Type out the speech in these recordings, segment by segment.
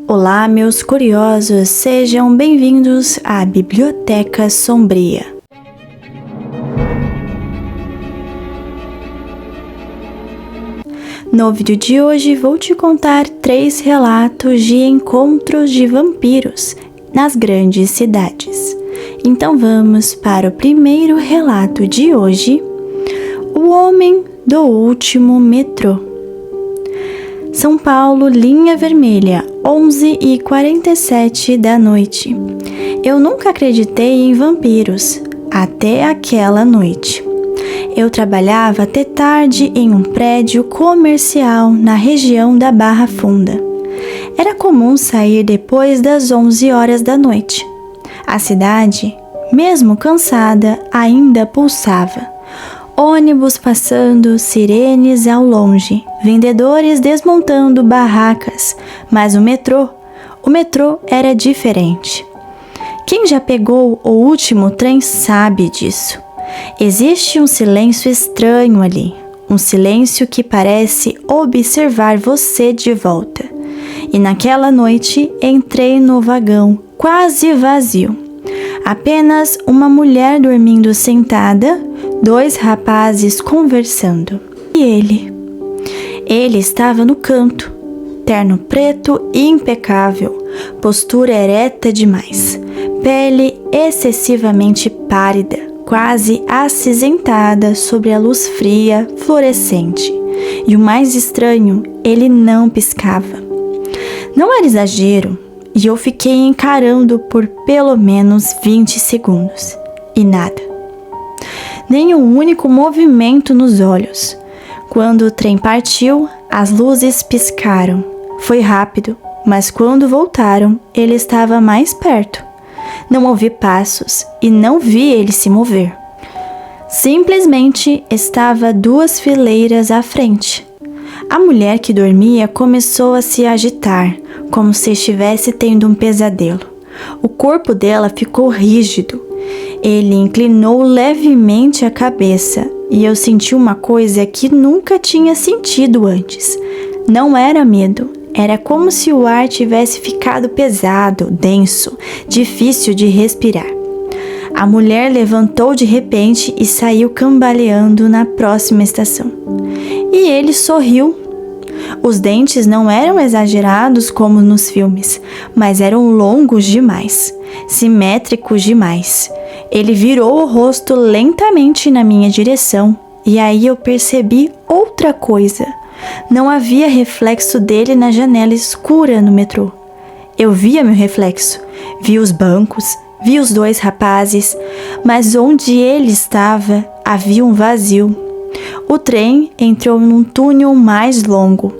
Olá, meus curiosos, sejam bem-vindos à Biblioteca Sombria. No vídeo de hoje vou te contar 3 relatos de encontros de vampiros nas grandes cidades. Então vamos para o primeiro relato de hoje: O Homem do Último Metrô. São Paulo, linha vermelha, 11h47 da noite. Eu nunca acreditei em vampiros, até aquela noite. Eu trabalhava até tarde em um prédio comercial na região da Barra Funda. Era comum sair depois das 11 horas da noite. A cidade, mesmo cansada, ainda pulsava. Ônibus passando, sirenes ao longe, vendedores desmontando barracas, mas o metrô era diferente. Quem já pegou o último trem sabe disso. Existe um silêncio estranho ali, um silêncio que parece observar você de volta. E naquela noite entrei no vagão, quase vazio. Apenas uma mulher dormindo sentada, 2 rapazes conversando. E ele estava no canto, terno preto impecável, postura ereta demais, pele excessivamente pálida, quase acinzentada sobre a luz fria, fluorescente. E o mais estranho, ele não piscava. Não era exagero, e eu fiquei encarando por pelo menos 20 segundos. E nada. Nem um único movimento nos olhos. Quando o trem partiu, as luzes piscaram. Foi rápido, mas quando voltaram, ele estava mais perto. Não ouvi passos e não vi ele se mover. Simplesmente estava 2 fileiras à frente. A mulher que dormia começou a se agitar, como se estivesse tendo um pesadelo. O corpo dela ficou rígido. Ele inclinou levemente a cabeça e eu senti uma coisa que nunca tinha sentido antes. Não era medo, era como se o ar tivesse ficado pesado, denso, difícil de respirar. A mulher levantou de repente e saiu cambaleando na próxima estação. E ele sorriu. Os dentes não eram exagerados como nos filmes, mas eram longos demais, simétricos demais. Ele virou o rosto lentamente na minha direção e aí eu percebi outra coisa. Não havia reflexo dele na janela escura no metrô. Eu via meu reflexo, vi os bancos, vi os 2 rapazes, mas onde ele estava havia um vazio. O trem entrou num túnel mais longo.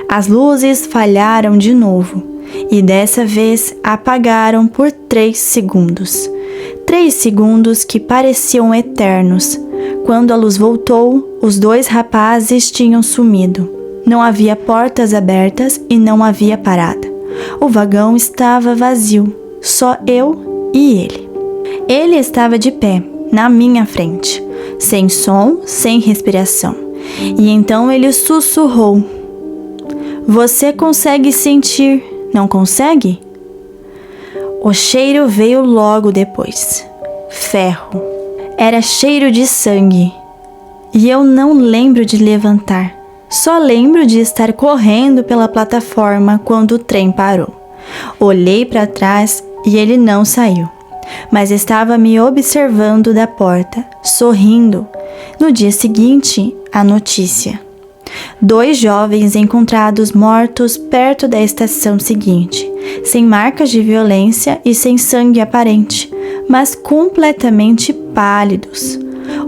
As luzes falharam de novo e dessa vez apagaram por 3 segundos. 3 segundos que pareciam eternos. Quando a luz voltou, os 2 rapazes tinham sumido. Não havia portas abertas e não havia parada. O vagão estava vazio, só eu e ele. Ele estava de pé, na minha frente, sem som, sem respiração. E então ele sussurrou: "Você consegue sentir, não consegue?" O cheiro veio logo depois. Ferro. Era cheiro de sangue. E eu não lembro de levantar. Só lembro de estar correndo pela plataforma quando o trem parou. Olhei para trás e ele não saiu, mas estava me observando da porta, sorrindo. No dia seguinte, a notícia: 2 jovens encontrados mortos perto da estação seguinte, sem marcas de violência e sem sangue aparente, mas completamente pálidos.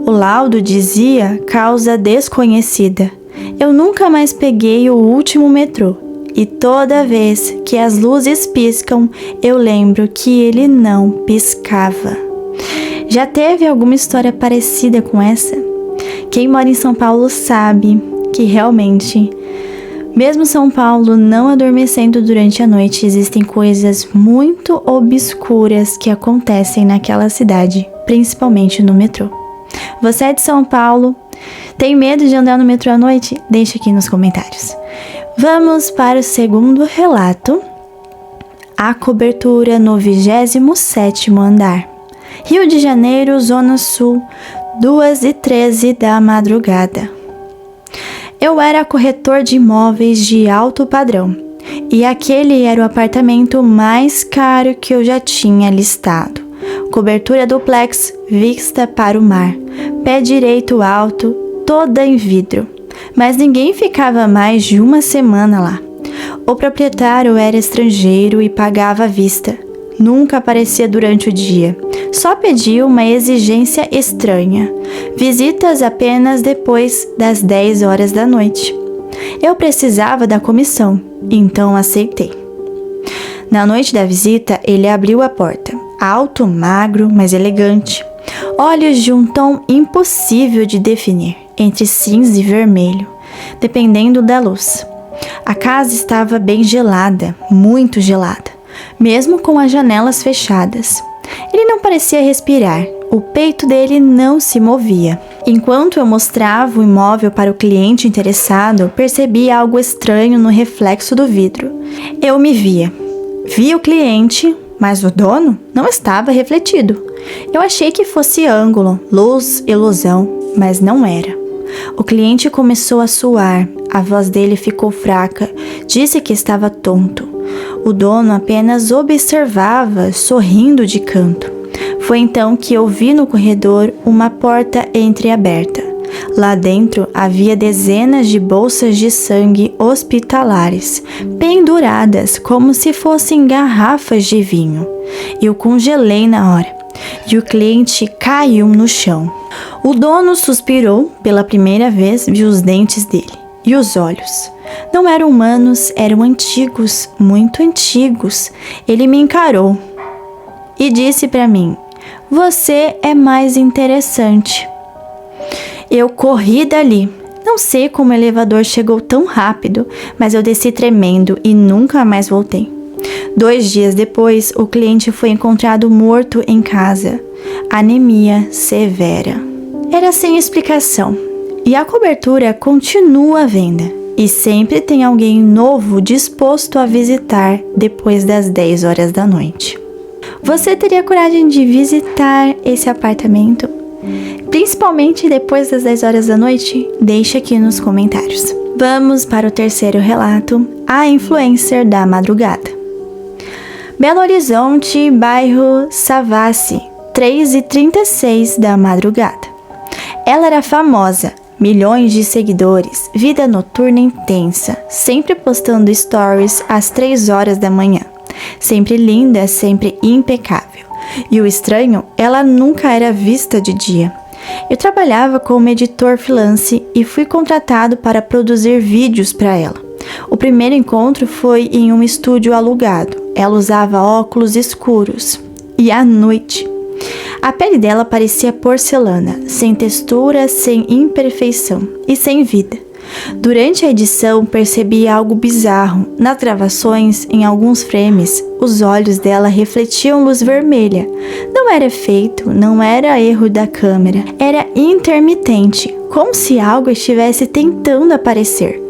O laudo dizia causa desconhecida. Eu nunca mais peguei o último metrô, e toda vez que as luzes piscam, eu lembro que ele não piscava. Já teve alguma história parecida com essa? Quem mora em São Paulo sabe que realmente, mesmo São Paulo não adormecendo durante a noite, existem coisas muito obscuras que acontecem naquela cidade, principalmente no metrô. Você é de São Paulo? Tem medo de andar no metrô à noite? Deixa aqui nos comentários. Vamos para o segundo relato. A cobertura no 27º andar. Rio de Janeiro, Zona Sul, 2h13 da madrugada. Eu era corretor de imóveis de alto padrão, e aquele era o apartamento mais caro que eu já tinha listado. Cobertura duplex, vista para o mar, pé direito alto, toda em vidro. Mas ninguém ficava mais de uma semana lá. O proprietário era estrangeiro e pagava à vista. Nunca aparecia durante o dia. Só pedia uma exigência estranha. Visitas apenas depois das 10 horas da noite. Eu precisava da comissão, então aceitei. Na noite da visita, ele abriu a porta. Alto, magro, mas elegante. Olhos de um tom impossível de definir, entre cinza e vermelho, dependendo da luz. A casa estava bem gelada, muito gelada, mesmo com as janelas fechadas. Ele não parecia respirar, o peito dele não se movia. Enquanto eu mostrava o imóvel para o cliente interessado, percebi algo estranho no reflexo do vidro. Eu me via. Vi o cliente, mas o dono não estava refletido. Eu achei que fosse ângulo, luz, ilusão, mas não era. O cliente começou a suar, a voz dele ficou fraca, disse que estava tonto. O dono apenas observava, sorrindo de canto. Foi então que eu vi no corredor uma porta entreaberta. Lá dentro havia dezenas de bolsas de sangue hospitalares, penduradas como se fossem garrafas de vinho. Eu congelei na hora, e o cliente caiu no chão. O dono suspirou, pela primeira vez vi os dentes dele, e os olhos. Não eram humanos, eram antigos, muito antigos. Ele me encarou e disse para mim: "Você é mais interessante." Eu corri dali. Não sei como o elevador chegou tão rápido, mas eu desci tremendo e nunca mais voltei. 2 dias depois, o cliente foi encontrado morto em casa. Anemia severa. Era sem explicação. E a cobertura continua à venda. E sempre tem alguém novo disposto a visitar depois das 10 horas da noite. Você teria coragem de visitar esse apartamento? Principalmente depois das 10 horas da noite? Deixe aqui nos comentários. Vamos para o terceiro relato, a influencer da madrugada. Belo Horizonte, bairro Savassi, 3h36 da madrugada. Ela era famosa, milhões de seguidores, vida noturna intensa, sempre postando stories às 3 horas da manhã. Sempre linda, sempre impecável. E o estranho, ela nunca era vista de dia. Eu trabalhava como editor freelance e fui contratado para produzir vídeos para ela. O primeiro encontro foi em um estúdio alugado. Ela usava óculos escuros. E à noite, a pele dela parecia porcelana, sem textura, sem imperfeição e sem vida. Durante a edição, percebi algo bizarro. Nas gravações, em alguns frames, os olhos dela refletiam luz vermelha. Não era efeito, não era erro da câmera, era intermitente, como se algo estivesse tentando aparecer.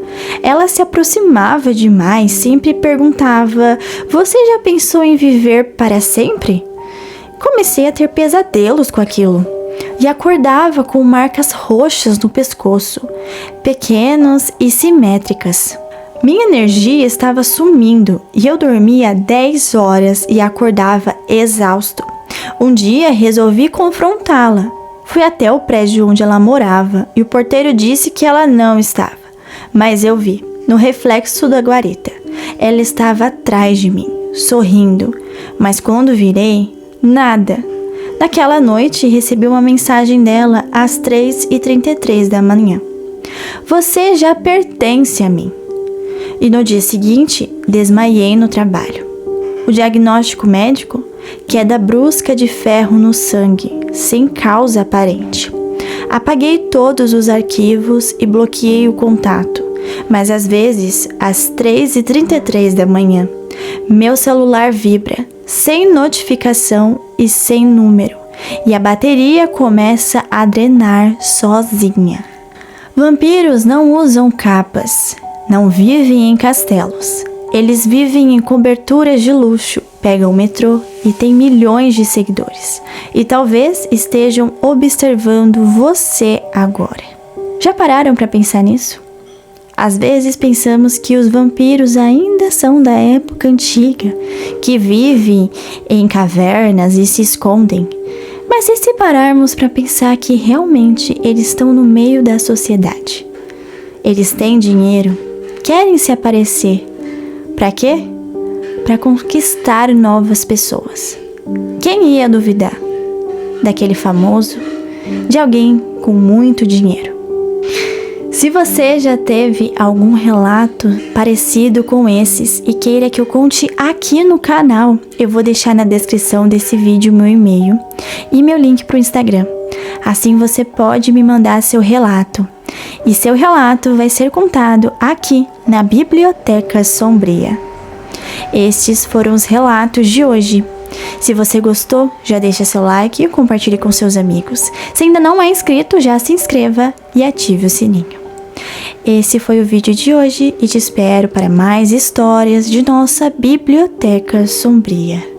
Ela se aproximava demais, sempre perguntava: "Você já pensou em viver para sempre?" Comecei a ter pesadelos com aquilo. E acordava com marcas roxas no pescoço, pequenas e simétricas. Minha energia estava sumindo e eu dormia 10 horas e acordava exausto. Um dia resolvi confrontá-la. Fui até o prédio onde ela morava e o porteiro disse que ela não estava. Mas eu vi, no reflexo da guarita. Ela estava atrás de mim, sorrindo, mas quando virei, nada. Naquela noite, recebi uma mensagem dela às 3h33 da manhã. "Você já pertence a mim." E no dia seguinte, desmaiei no trabalho. O diagnóstico médico? Queda brusca de ferro no sangue, sem causa aparente. Apaguei todos os arquivos e bloqueei o contato, mas às vezes, às 3h33 da manhã, meu celular vibra, sem notificação e sem número, e a bateria começa a drenar sozinha. Vampiros não usam capas, não vivem em castelos. Eles vivem em coberturas de luxo, pegam o metrô e têm milhões de seguidores. E talvez estejam observando você agora. Já pararam para pensar nisso? Às vezes pensamos que os vampiros ainda são da época antiga, que vivem em cavernas e se escondem. Mas e se pararmos para pensar que realmente eles estão no meio da sociedade? Eles têm dinheiro, querem se aparecer. Para quê? Para conquistar novas pessoas. Quem ia duvidar? Daquele famoso? De alguém com muito dinheiro. Se você já teve algum relato parecido com esses e queira que eu conte aqui no canal, eu vou deixar na descrição desse vídeo meu e-mail e meu link para o Instagram. Assim você pode me mandar seu relato. E seu relato vai ser contado aqui na Biblioteca Sombria. Estes foram os relatos de hoje. Se você gostou, já deixa seu like e compartilhe com seus amigos. Se ainda não é inscrito, já se inscreva e ative o sininho. Esse foi o vídeo de hoje e te espero para mais histórias de nossa Biblioteca Sombria.